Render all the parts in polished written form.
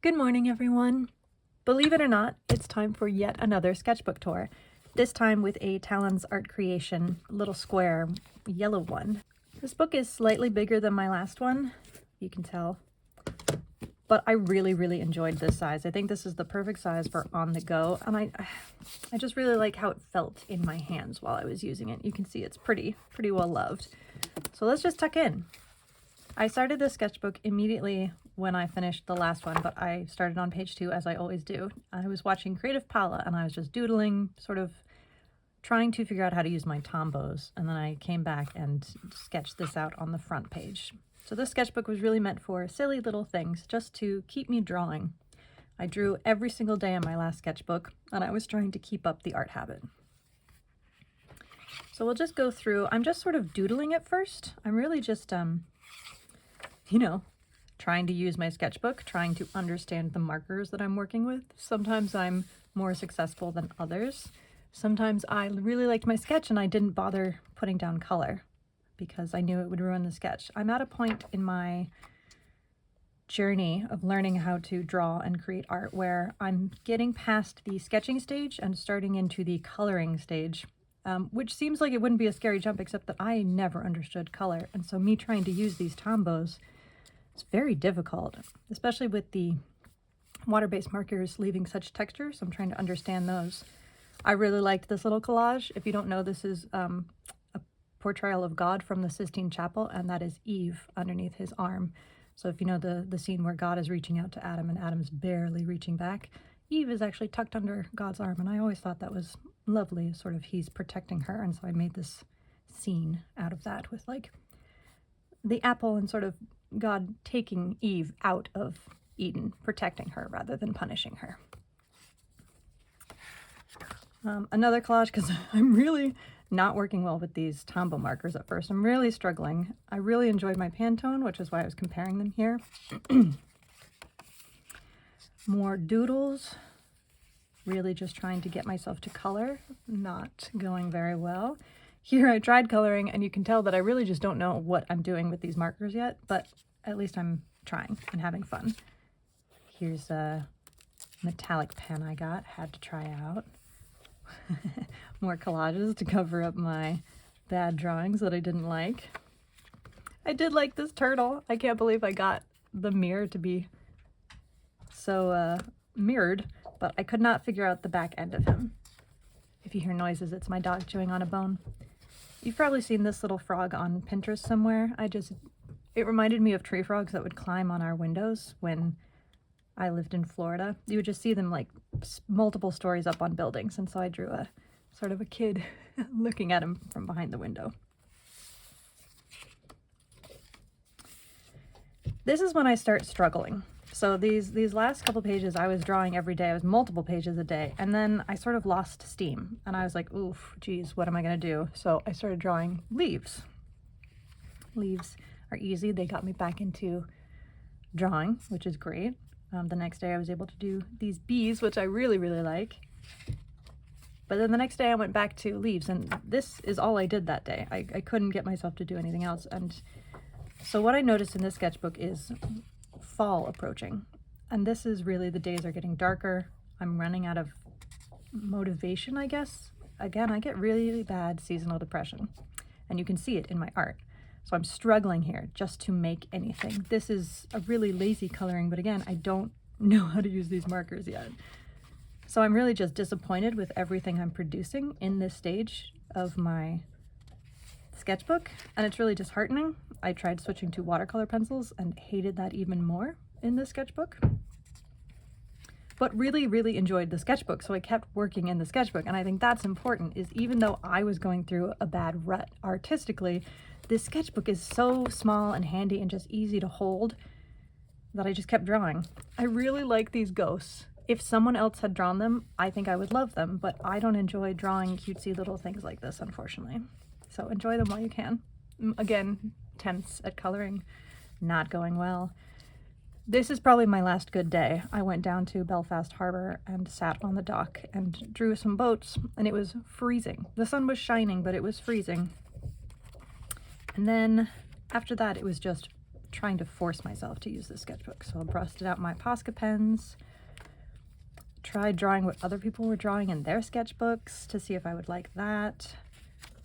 Good morning, everyone. Believe it or not, it's time for yet another sketchbook tour, this time with a Talon's Art Creation little square yellow one. This book is slightly bigger than my last one, you can tell, but I really enjoyed this size. I think this is the perfect size for on the go, and I just really like how it felt in my hands while I was using it. You can see it's pretty well loved. So let's just tuck in. I started this sketchbook immediately when I finished the last one, but I started on page 2 as I always do. I was watching Creative Pala and I was just doodling, sort of trying to figure out how to use my tombos, and then I came back and sketched this out on the front page. So this sketchbook was really meant for silly little things, just to keep me drawing. I drew every single day in my last sketchbook, and I was trying to keep up the art habit. So we'll just go through. I'm just sort of doodling at first. I'm really just, trying to use my sketchbook, trying to understand the markers that I'm working with. Sometimes I'm more successful than others. Sometimes I really liked my sketch and I didn't bother putting down color because I knew it would ruin the sketch. I'm at a point in my journey of learning how to draw and create art where I'm getting past the sketching stage and starting into the coloring stage, which seems like it wouldn't be a scary jump, except that I never understood color. And so me trying to use these tombos, it's very difficult, especially with the water-based markers leaving such texture. So I'm trying to understand those. I really liked this little collage. If you don't know, this is a portrayal of God from the Sistine Chapel, and that is Eve underneath his arm. So if you know the scene where God is reaching out to Adam and Adam's barely reaching back, Eve is actually tucked under God's arm, and I always thought that was lovely, sort of he's protecting her, and so I made this scene out of that with like the apple and sort of God taking Eve out of Eden, protecting her rather than punishing her. Another collage, because I'm really not working well with these Tombow markers at first. I'm really struggling. I really enjoyed my Pantone, which is why I was comparing them here. More doodles. Really just trying to get myself to color. Not going very well. Here I tried coloring, and you can tell that I really just don't know what I'm doing with these markers yet, but at least I'm trying and having fun. Here's a metallic pen I got, had to try out. More collages to cover up my bad drawings that I didn't like. I did like this turtle. I can't believe I got the mirror to be so mirrored, but I could not figure out the back end of him. If you hear noises, it's my dog chewing on a bone. You've probably seen this little frog on Pinterest somewhere. It reminded me of tree frogs that would climb on our windows when I lived in Florida. You would just see them like multiple stories up on buildings, and so I drew a sort of a kid looking at him from behind the window. This is when I start struggling. So these last couple pages I was drawing every day. I was multiple pages a day, and then I sort of lost steam, and I was like, oof, geez, what am I gonna do? So I started drawing leaves. Leaves are easy. They got me back into drawing, which is great. The next day I was able to do these bees, which I really like. But then the next day I went back to leaves, and this is all I did that day. I couldn't get myself to do anything else. And so what I noticed in this sketchbook is fall approaching, and this is really, the days are getting darker. I'm running out of motivation, I guess. Again, I get really bad seasonal depression, and you can see it in my art. So I'm struggling here just to make anything. This is a really lazy coloring, but again, I don't know how to use these markers yet. So I'm really just disappointed with everything I'm producing in this stage of my sketchbook, and it's really disheartening. I tried switching to watercolor pencils and hated that even more in this sketchbook, but really enjoyed the sketchbook, so I kept working in the sketchbook. And I think that's important, is even though I was going through a bad rut artistically, this sketchbook is so small and handy and just easy to hold that I just kept drawing. I really like these ghosts. If someone else had drawn them, I think I would love them, but I don't enjoy drawing cutesy little things like this, unfortunately. So enjoy them while you can. Again, tense at coloring, not going well. This is probably my last good day. I went down to Belfast Harbor and sat on the dock and drew some boats, and it was freezing. The sun was shining, but it was freezing. And then after that, it was just trying to force myself to use this sketchbook. So I busted out my Posca pens, tried drawing what other people were drawing in their sketchbooks to see if I would like that,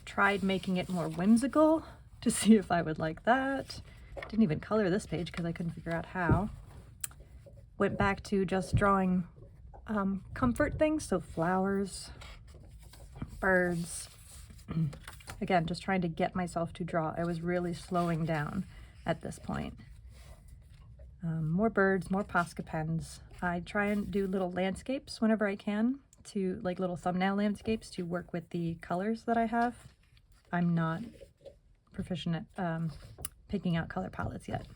tried making it more whimsical to see if I would like that. Didn't even color this page because I couldn't figure out how. Went back to just drawing comfort things, so flowers, birds. Again, just trying to get myself to draw. I was really slowing down at this point. More birds, more Posca pens. I try and do little landscapes whenever I can, to like little thumbnail landscapes to work with the colors that I have. I'm not proficient at picking out color palettes yet.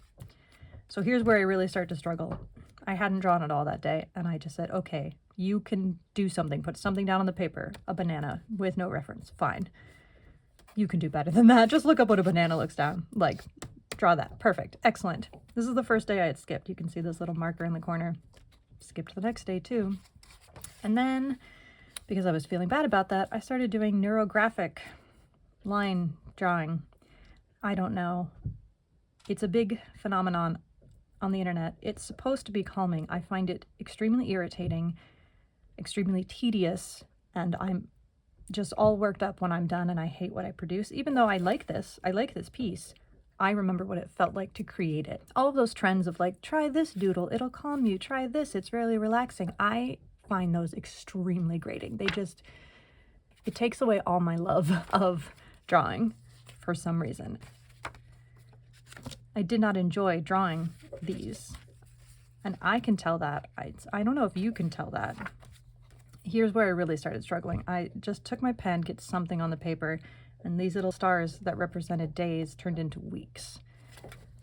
So here's where I really start to struggle. I hadn't drawn at all that day, and I just said, okay, you can do something, put something down on the paper, a banana with no reference, fine. You can do better than that. Just look up what a banana looks down, like, draw that, perfect, excellent. This is the first day I had skipped. You can see this little marker in the corner. Skipped the next day too. And then, because I was feeling bad about that, I started doing neurographic line drawing. I don't know. It's a big phenomenon on the internet. It's supposed to be calming. I find it extremely irritating, extremely tedious, and I'm just all worked up when I'm done and I hate what I produce. Even though I like this piece, I remember what it felt like to create it. All of those trends of like, try this doodle, it'll calm you, try this, it's really relaxing. I find those extremely grating. It takes away all my love of drawing for some reason. I did not enjoy drawing these, and I can tell that. I don't know if you can tell that. Here's where I really started struggling. I just took my pen, get something on the paper, and these little stars that represented days turned into weeks.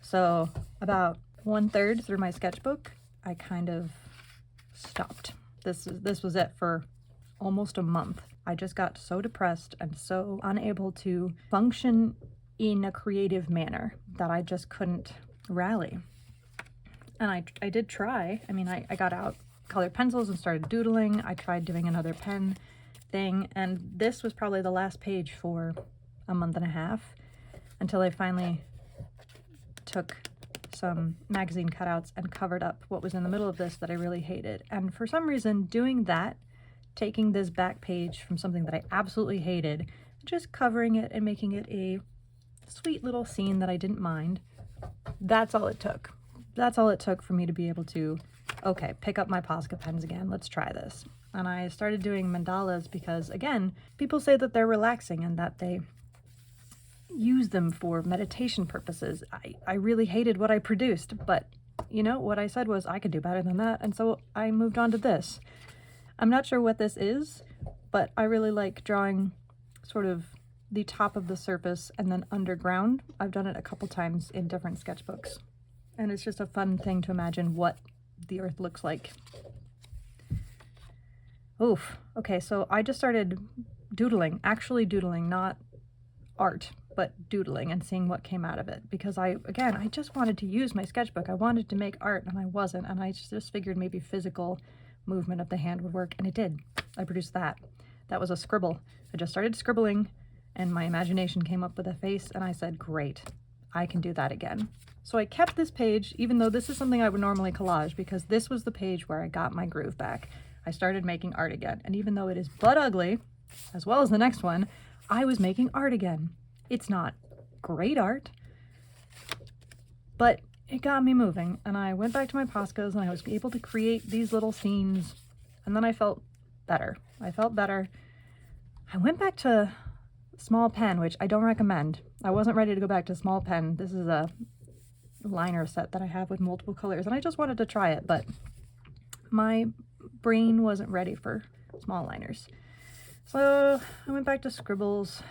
So about 1/3 through my sketchbook, I kind of stopped. This was it for almost a month. I just got so depressed and so unable to function in a creative manner that I just couldn't rally. And I did try. I mean, I got out colored pencils and started doodling. I tried doing another pen thing, and this was probably the last page for a month and a half until I finally took some magazine cutouts and covered up what was in the middle of this that I really hated. And for some reason, doing that, taking this back page from something that I absolutely hated, just covering it and making it a sweet little scene that I didn't mind, that's all it took. That's all it took for me to be able to, okay, pick up my Posca pens again, let's try this. And I started doing mandalas because, again, people say that they're relaxing and that they use them for meditation purposes. I really hated what I produced, but you know, what I said was I could do better than that, and so I moved on to this. I'm not sure what this is, but I really like drawing sort of the top of the surface and then underground. I've done it a couple times in different sketchbooks, and it's just a fun thing to imagine what the earth looks like. Oof. Okay, so I just started doodling, actually doodling, not art, but doodling and seeing what came out of it. Because I just wanted to use my sketchbook. I wanted to make art and I wasn't. And I just figured maybe physical movement of the hand would work. And it did. I produced that. That was a scribble. I just started scribbling and my imagination came up with a face and I said, great, I can do that again. So I kept this page, even though this is something I would normally collage, because this was the page where I got my groove back. I started making art again. And even though it is butt ugly, as well as the next one, I was making art again. It's not great art, but it got me moving. And I went back to my Poscas and I was able to create these little scenes. And then I felt better. I went back to small pen, which I don't recommend. I wasn't ready to go back to small pen. This is a liner set that I have with multiple colors, and I just wanted to try it, but my brain wasn't ready for small liners. So I went back to scribbles,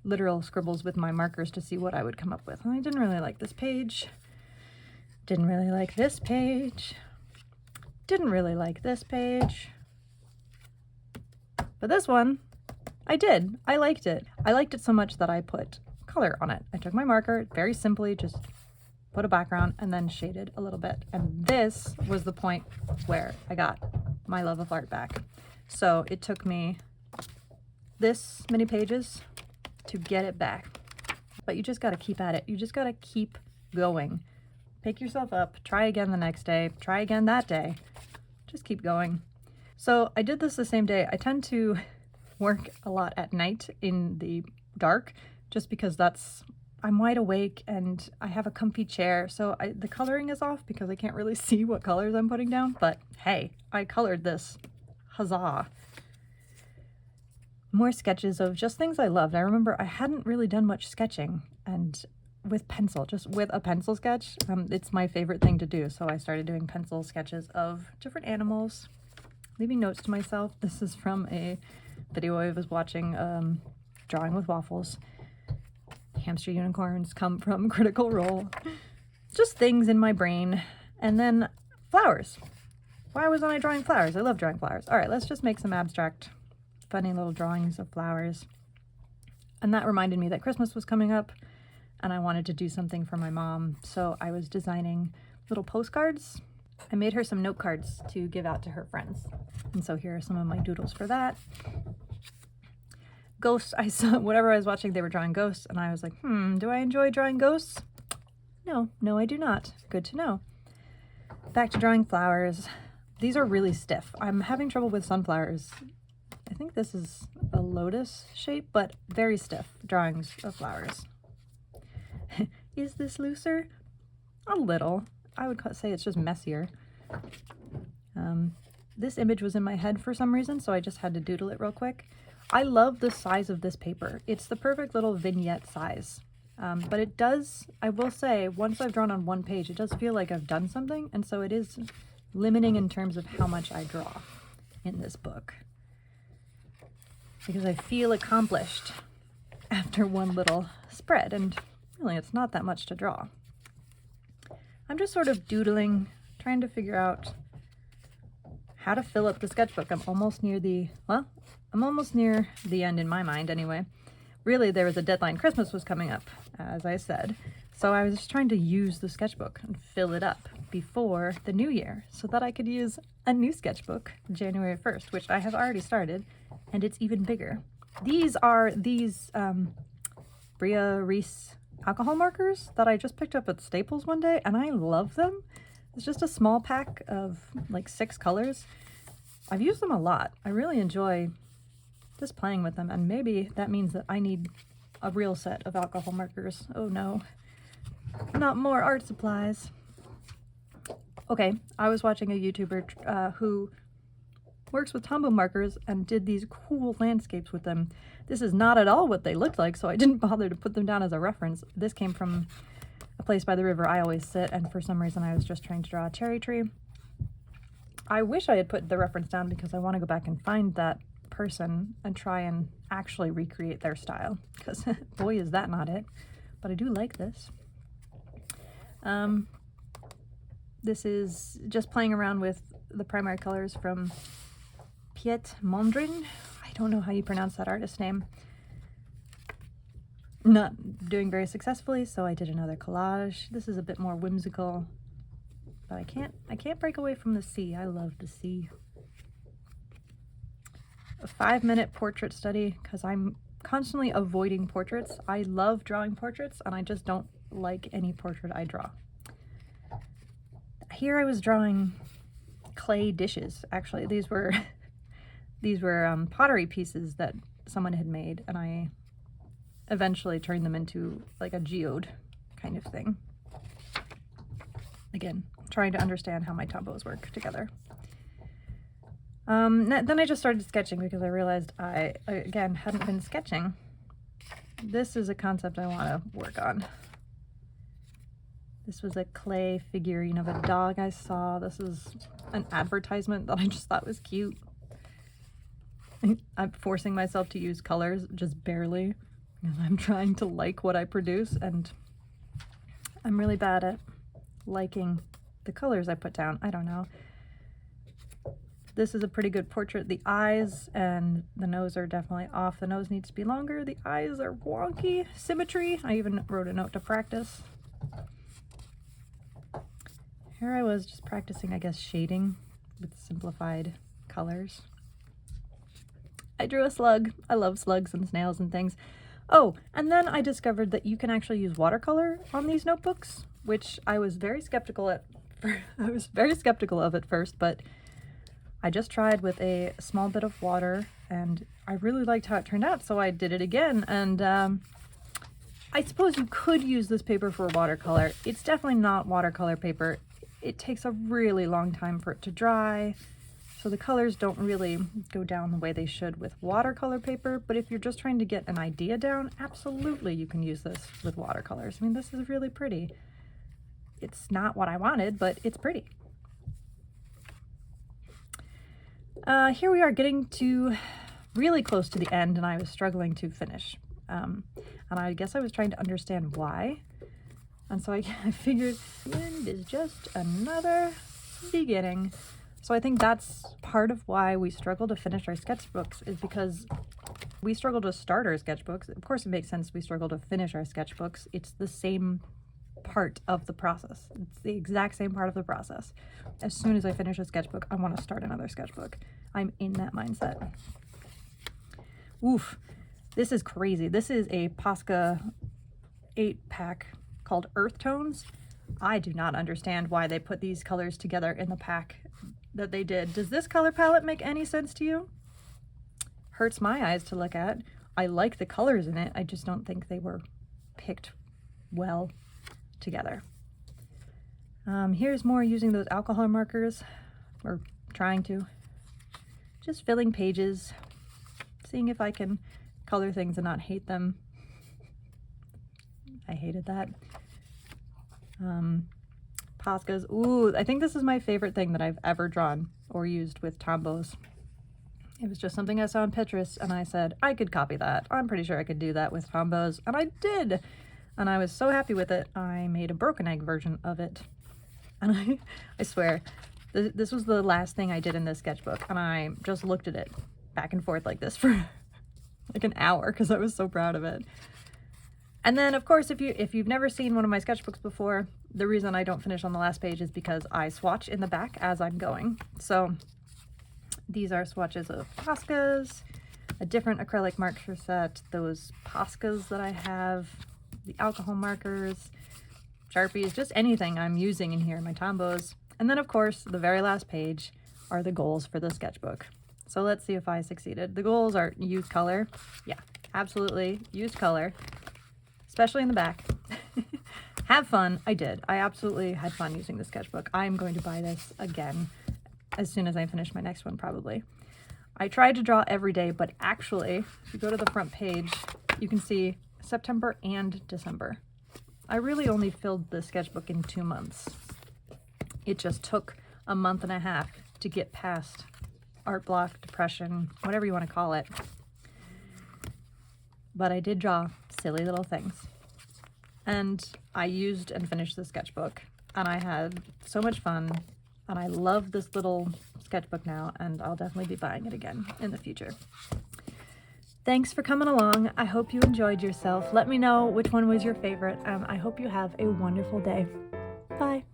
literal scribbles with my markers to see what I would come up with. And I didn't really like this page. Didn't really like this page. Didn't really like this page. But this one, I did. I liked it. I liked it so much that I put color on it. I took my marker, very simply just put a background and then shaded a little bit. And this was the point where I got my love of art back. So it took me this many pages to get it back. But you just got to keep at it. You just got to keep going. Pick yourself up, try again the next day, try again that day. Just keep going. So I did this the same day. I tend to work a lot at night in the dark just because I'm wide awake and I have a comfy chair. So the coloring is off because I can't really see what colors I'm putting down. But hey, I colored this. Huzzah. More sketches of just things I loved. I remember I hadn't really done much sketching, and with pencil, just with a pencil sketch, it's my favorite thing to do. So I started doing pencil sketches of different animals, leaving notes to myself. This is from a video I was watching, Drawing with Waffles. Hamster unicorns come from Critical Role. Just things in my brain. And then flowers. Why wasn't I drawing flowers? I love drawing flowers. All right, let's just make some abstract, funny little drawings of flowers. And that reminded me that Christmas was coming up and I wanted to do something for my mom. So I was designing little postcards. I made her some note cards to give out to her friends. And so here are some of my doodles for that. Ghosts, I saw, whatever I was watching, they were drawing ghosts. And I was like, do I enjoy drawing ghosts? No, I do not. Good to know. Back to drawing flowers. These are really stiff. I'm having trouble with sunflowers. I think this is a lotus shape, but very stiff drawings of flowers. Is this looser? A little. I would say it's just messier. This image was in my head for some reason, so I just had to doodle it real quick. I love the size of this paper. It's the perfect little vignette size. But it does, I will say, once I've drawn on one page, it does feel like I've done something, and so it is limiting in terms of how much I draw in this book. Because I feel accomplished after one little spread, and really it's not that much to draw. I'm just sort of doodling, trying to figure out how to fill up the sketchbook. I'm almost near the end in my mind anyway. Really, there was a deadline. Christmas was coming up, as I said. So I was just trying to use the sketchbook and fill it up before the new year so that I could use a new sketchbook January 1st, which I have already started, and it's even bigger. These are Bria Reese alcohol markers that I just picked up at Staples one day, and I love them. It's just a small pack of like 6 colors. I've used them a lot. I really enjoy just playing with them, and maybe that means that I need a real set of alcohol markers. Oh no, not more art supplies. Okay, I was watching a YouTuber who works with Tombow markers and did these cool landscapes with them. This is not at all what they looked like, so I didn't bother to put them down as a reference. This came from a place by the river I always sit, and for some reason I was just trying to draw a cherry tree. I wish I had put the reference down because I want to go back and find that person and try and actually recreate their style, because boy is that not it. But I do like this. This is just playing around with the primary colors from Piet Mondrian. I don't know how you pronounce that artist's name. Not doing very successfully, so I did another collage. This is a bit more whimsical, but I can't break away from the sea. I love the sea. A 5-minute portrait study, because I'm constantly avoiding portraits. I love drawing portraits, and I just don't like any portrait I draw. Here I was drawing clay dishes. Actually, these were pottery pieces that someone had made, and I eventually turned them into like a geode kind of thing. Again, trying to understand how my Tombows work together. Then I just started sketching because I realized I, again, hadn't been sketching. This is a concept I want to work on. This was a clay figurine of a dog I saw. This is an advertisement that I just thought was cute. I'm forcing myself to use colors, just barely, because I'm trying to like what I produce, and I'm really bad at liking the colors I put down. I don't know. This is a pretty good portrait. The eyes and the nose are definitely off. The nose needs to be longer. The eyes are wonky. Symmetry. I even wrote a note to practice. Here I was just practicing, I guess, shading with simplified colors. I drew a slug. I love slugs and snails and things. Oh, and then I discovered that you can actually use watercolor on these notebooks, which I was very skeptical of at first, but I just tried with a small bit of water and I really liked how it turned out, so I did it again. And I suppose you could use this paper for watercolor. It's definitely not watercolor paper. It takes a really long time for it to dry, so the colors don't really go down the way they should with watercolor paper, but if you're just trying to get an idea down, absolutely you can use this with watercolors. I mean, this is really pretty. It's not what I wanted, but it's pretty. Here we are getting to really close to the end, and I was struggling to finish. And I guess I was trying to understand why. And so I figured the end is just another beginning. So I think that's part of why we struggle to finish our sketchbooks, is because we struggle to start our sketchbooks. Of course, it makes sense we struggle to finish our sketchbooks. It's the same part of the process. It's the exact same part of the process. As soon as I finish a sketchbook, I want to start another sketchbook. I'm in that mindset. Oof, this is crazy. This is a Posca 8-pack called Earth Tones. I do not understand why they put these colors together in the pack that they did. Does this color palette make any sense to you? Hurts my eyes to look at. I like the colors in it. I just don't think they were picked well together. Here's more using those alcohol markers, or trying to. Just filling pages, seeing if I can color things and not hate them. I hated that. Poscas. Ooh, I think this is my favorite thing that I've ever drawn or used with Tombows. It was just something I saw on Pinterest and I said, I could copy that. I'm pretty sure I could do that with Tombows, and I did. And I was so happy with it, I made a broken egg version of it. And I swear, this was the last thing I did in this sketchbook, and I just looked at it back and forth like this for like an hour because I was so proud of it. And then, of course, if you've never seen one of my sketchbooks before, the reason I don't finish on the last page is because I swatch in the back as I'm going. So these are swatches of Poscas, a different acrylic marker set, those Poscas that I have, the alcohol markers, Sharpies, just anything I'm using in here, my Tombows. And then, of course, the very last page are the goals for the sketchbook. So let's see if I succeeded. The goals are use color. Yeah, absolutely, use color. Especially in the back. Have fun. I did. I absolutely had fun using the sketchbook. I'm going to buy this again as soon as I finish my next one, probably. I tried to draw every day, but actually, if you go to the front page, you can see September and December. I really only filled the sketchbook in 2 months. It just took a month and a half to get past art block, depression, whatever you want to call it. But I did draw silly little things. And I used and finished the sketchbook, and I had so much fun, and I love this little sketchbook now, and I'll definitely be buying it again in the future. Thanks for coming along. I hope you enjoyed yourself. Let me know which one was your favorite, and I hope you have a wonderful day. Bye.